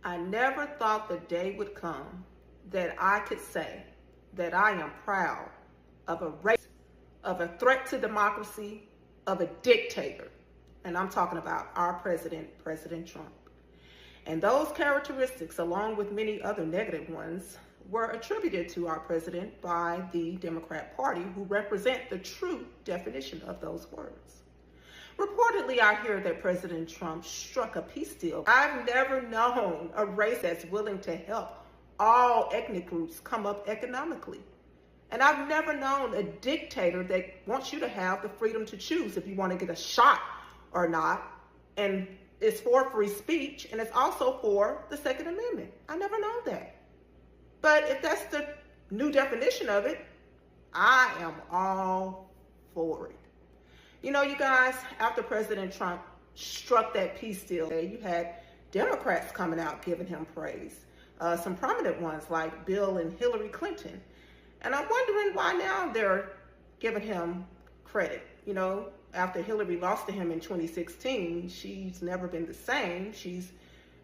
I never thought the day would come that I could say that I am proud of a race, of a threat to democracy, of a dictator. And I'm talking about our president, President Trump. And those characteristics, along with many other negative ones, were attributed to our president by the Democrat Party, who represent the true definition of those words. Reportedly, I hear that President Trump struck a peace deal. I've never known a race that's willing to help all ethnic groups come up economically. And I've never known a dictator that wants you to have the freedom to choose if you want to get a shot or not. And it's for free speech, and it's also for the Second Amendment. I never known that. But if that's the new definition of it, I am all for it. You know, you guys, after President Trump struck that peace deal, you had Democrats coming out giving him praise. Some prominent ones like Bill and Hillary Clinton. And I'm wondering why now they're giving him credit. You know, after Hillary lost to him in 2016, she's never been the same. She's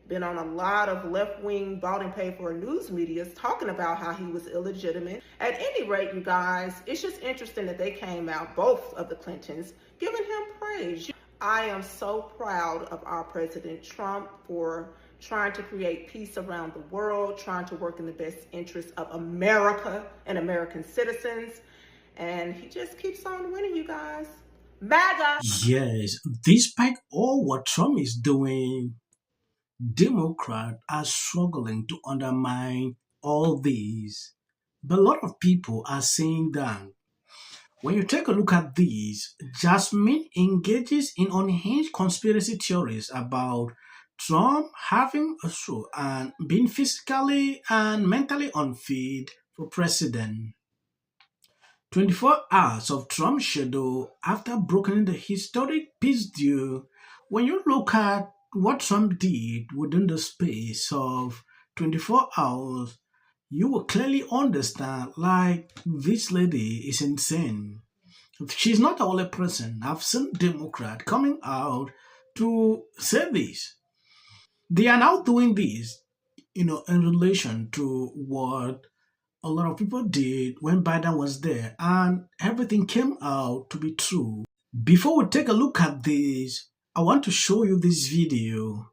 been on a lot of left-wing bought and paid for news medias talking about how he was illegitimate. At any rate, you guys, it's just interesting that they came out, both of the Clintons, giving him praise. I am so proud of our President Trump for trying to create peace around the world, trying to work in the best interest of America and American citizens. And he just keeps on winning, you guys. MAGA! Yes, despite all what Trump is doing, Democrats are struggling to undermine all these. But a lot of people are saying that when you take a look at these, Jasmine engages in unhinged conspiracy theories about Trump having a stroke and being physically and mentally unfit for president. 24 hours of Trump's shadow after brokering the historic peace deal. When you look at what Trump did within the space of 24 hours, you will clearly understand like this lady is insane. She's not the only person. I've seen Democrat coming out to say this. They are now doing this, in relation to what a lot of people did when Biden was there, and everything came out to be true. Before we take a look at this, I want to show you this video.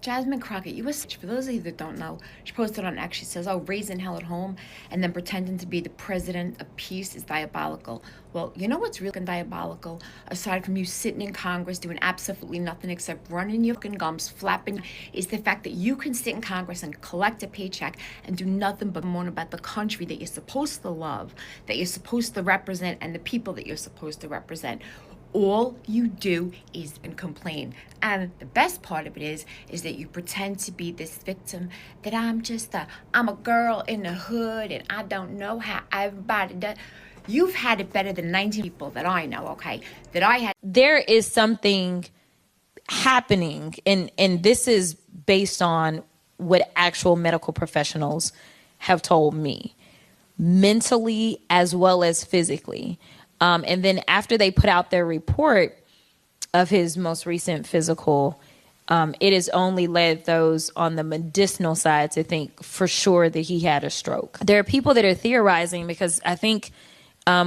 Jasmine Crockett, for those of you that don't know, she posted on X, she says, oh, raising hell at home and then pretending to be the president of peace is diabolical. Well, you know what's really diabolical, aside from you sitting in Congress doing absolutely nothing except running your fucking gums, flapping, is the fact that you can sit in Congress and collect a paycheck and do nothing but moan about the country that you're supposed to love, that you're supposed to represent, and the people that you're supposed to represent. All you do is complain. And the best part of it is that you pretend to be this victim, that I'm a girl in the hood and I don't know how everybody does. You've had it better than 90 people that I know, okay? That I had. There is something happening, and this is based on what actual medical professionals have told me, mentally as well as physically. And then after they put out their report of his most recent physical, it has only led those on the medicinal side to think for sure that he had a stroke. There are people that are theorizing because I think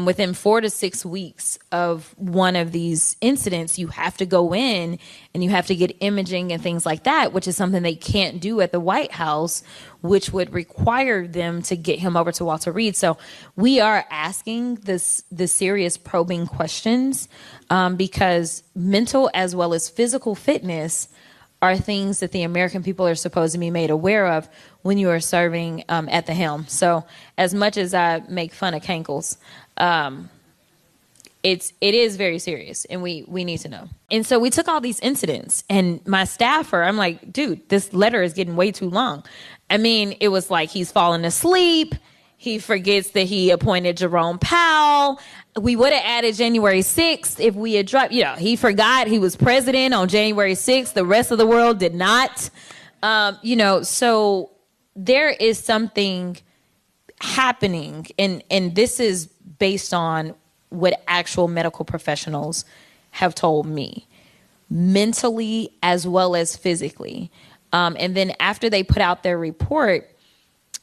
within 4 to 6 weeks of one of these incidents, you have to go in and you have to get imaging and things like that, which is something they can't do at the White House, which would require them to get him over to Walter Reed. So we are asking the serious probing questions because mental as well as physical fitness are things that the American people are supposed to be made aware of when you are serving at the helm. So as much as I make fun of cankles, it is very serious, and we need to know. And so we took all these incidents, and my staffer, I'm like, dude, this letter is getting way too long. I mean, it was like he's falling asleep. He forgets that he appointed Jerome Powell. We would have added January 6th if we had dropped, he forgot he was president on January 6th. The rest of the world did not. So there is something happening, and this is based on what actual medical professionals have told me, mentally as well as physically. And then after they put out their report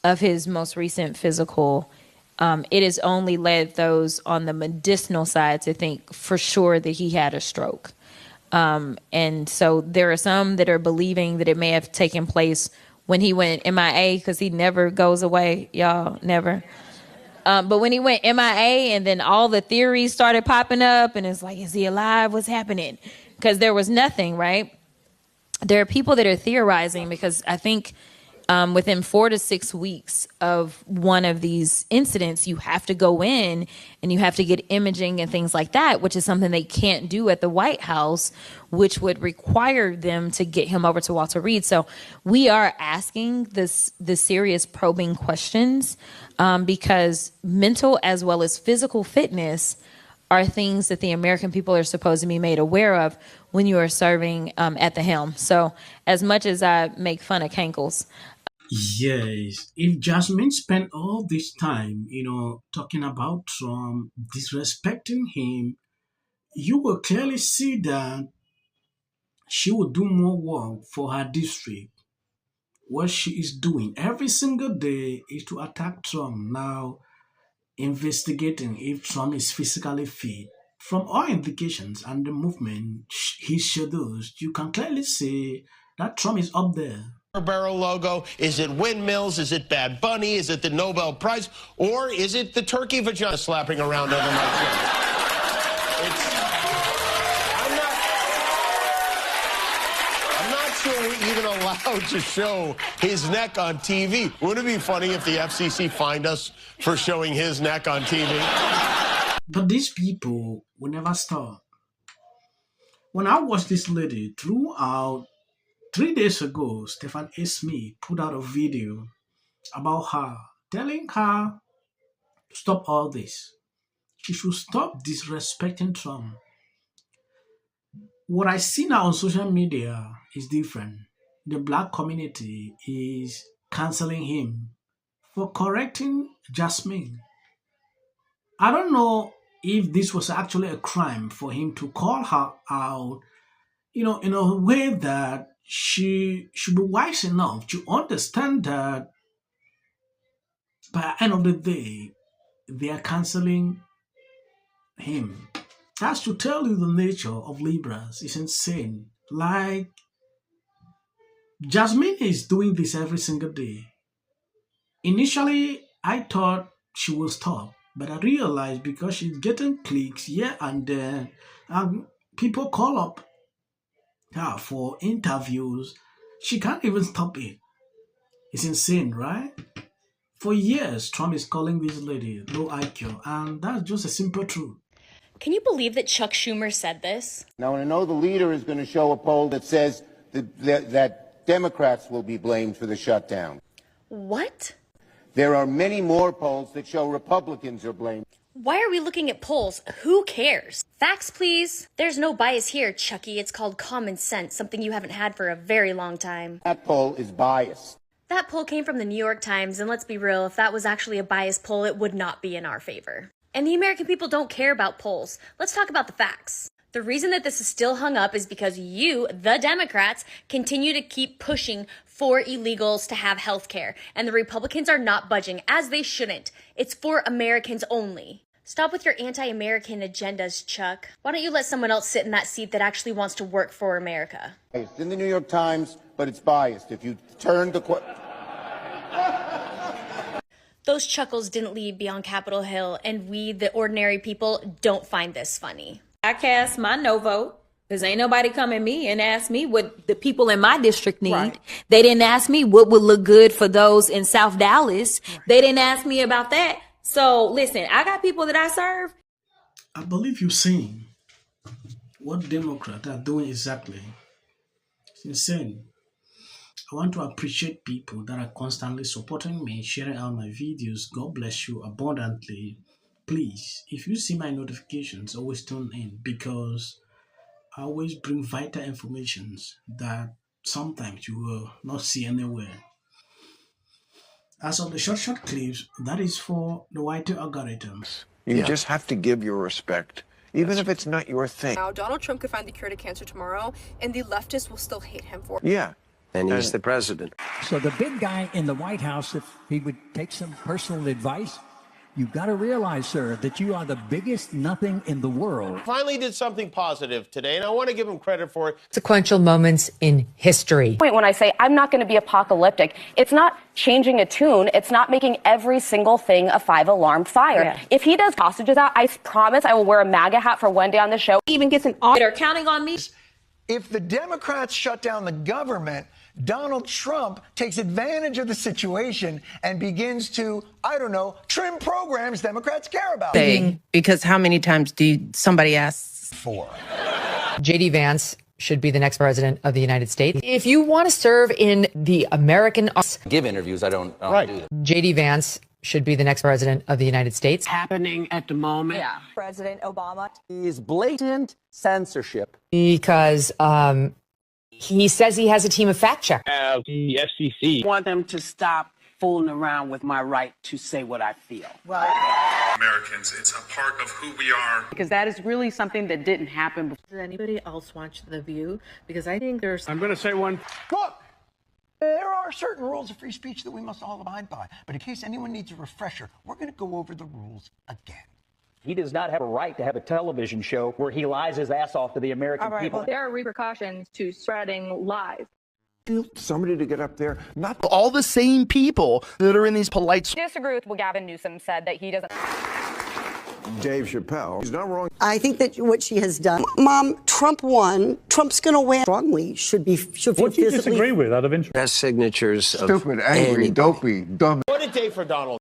of his most recent physical, it has only led those on the medicinal side to think for sure that he had a stroke. And so there are some that are believing that it may have taken place when he went MIA, because he never goes away, y'all, never. But when he went MIA, and then all the theories started popping up, and it's like, is he alive? What's happening? Because there was nothing, right? There are people that are theorizing, because I think within 4 to 6 weeks of one of these incidents, you have to go in and you have to get imaging and things like that, which is something they can't do at the White House, which would require them to get him over to Walter Reed. So we are asking the serious probing questions because mental as well as physical fitness are things that the American people are supposed to be made aware of when you are serving at the helm. So as much as I make fun of cankles, Yes, if Jasmine spent all this time, talking about Trump, disrespecting him, you will clearly see that she will do more work for her district. What she is doing every single day is to attack Trump. Now, investigating if Trump is physically fit. From all indications and the movement he schedules, you can clearly see that Trump is up there. Barrel logo? Is it windmills? Is it Bad Bunny? Is it the Nobel Prize? Or is it the turkey vagina slapping around over my chin? I'm not sure we're even allowed to show his neck on TV. Wouldn't it be funny if the FCC fined us for showing his neck on TV? But these people will never stop. When I watched this lady throughout 3 days ago, Stephen A. Smith put out a video about her, telling her to stop all this. She should stop disrespecting Trump. What I see now on social media is different. The black community is canceling him for correcting Jasmine. I don't know if this was actually a crime for him to call her out, in a way that she should be wise enough to understand that by the end of the day, they are canceling him. That's to tell you the nature of liberals. It's insane. Like, Jasmine is doing this every single day. Initially, I thought she will stop, but I realized because she's getting clicks here and there, and people call up her for interviews, she can't even stop it. It's insane, right? For years, Trump is calling this lady low IQ, and that's just a simple truth. Can you believe that Chuck Schumer said this? Now, I know the leader is going to show a poll that says that Democrats will be blamed for the shutdown. What? There are many more polls that show Republicans are blamed. Why are we looking at polls? Who cares? Facts, please. There's no bias here, Chucky. It's called common sense, something you haven't had for a very long time. That poll is biased. That poll came from the New York Times, and let's be real, if that was actually a biased poll, it would not be in our favor. And the American people don't care about polls. Let's talk about the facts. The reason that this is still hung up is because you, the Democrats, continue to keep pushing for illegals to have health care. And the Republicans are not budging, as they shouldn't. It's for Americans only. Stop with your anti-American agendas, Chuck. Why don't you let someone else sit in that seat that actually wants to work for America? It's in the New York Times, but it's biased. If you turn the... Those chuckles didn't leave beyond Capitol Hill, and we, the ordinary people, don't find this funny. I cast my no vote because ain't nobody come at me and ask me what the people in my district need. Right. They didn't ask me what would look good for those in South Dallas. Right. They didn't ask me about that. So listen, I got people that I serve. I believe you've seen what Democrats are doing exactly. It's insane. I want to appreciate people that are constantly supporting me, sharing out my videos. God bless you abundantly. Please, if you see my notifications, always tune in because I always bring vital information that sometimes you will not see anywhere. As of the short clips, that is for the white algorithms. You just have to give your respect, even if it's not your thing. Now, Donald Trump could find the cure to cancer tomorrow, and the leftists will still hate him for it. Yeah, And he's the president. So the big guy in the White House, if he would take some personal advice, you've got to realize, sir, that you are the biggest nothing in the world. Finally did something positive today, and I want to give him credit for it. Sequential moments in history. When I say I'm not going to be apocalyptic, it's not changing a tune. It's not making every single thing a 5-alarm fire. Yeah. If he does hostages out, I promise I will wear a MAGA hat for one day on the show. Even gets an auditor counting on me. If the Democrats shut down the government, Donald Trump takes advantage of the situation and begins to, I don't know, trim programs Democrats care about. Because how many times somebody asks? 4. J.D. Vance should be the next president of the United States. If you want to serve in the American... Give interviews, I don't do that. J.D. Vance should be the next president of the United States. Happening at the moment. Yeah. President Obama. Is blatant censorship. Because he says he has a team of fact checkers. The FCC. I want them to stop fooling around with my right to say what I feel. Right. Americans, it's a part of who we are. Because that is really something that didn't happen before. Does anybody else watch The View? Because I think there's... I'm going to say one. Look, there are certain rules of free speech that we must all abide by. But in case anyone needs a refresher, we're going to go over the rules again. He does not have a right to have a television show where he lies his ass off to the American people. Well, there are repercussions to spreading lies. Somebody to get up there, not all the same people that are in these polite... I disagree with what Gavin Newsom said, that he doesn't... Dave Chappelle. He's not wrong. I think that what she has done, Mom, Trump won. Trump's going to win. Strongly should be. What do you disagree with out of interest? Best signatures. Stupid, angry, dopey, dumb. What a day for Donald.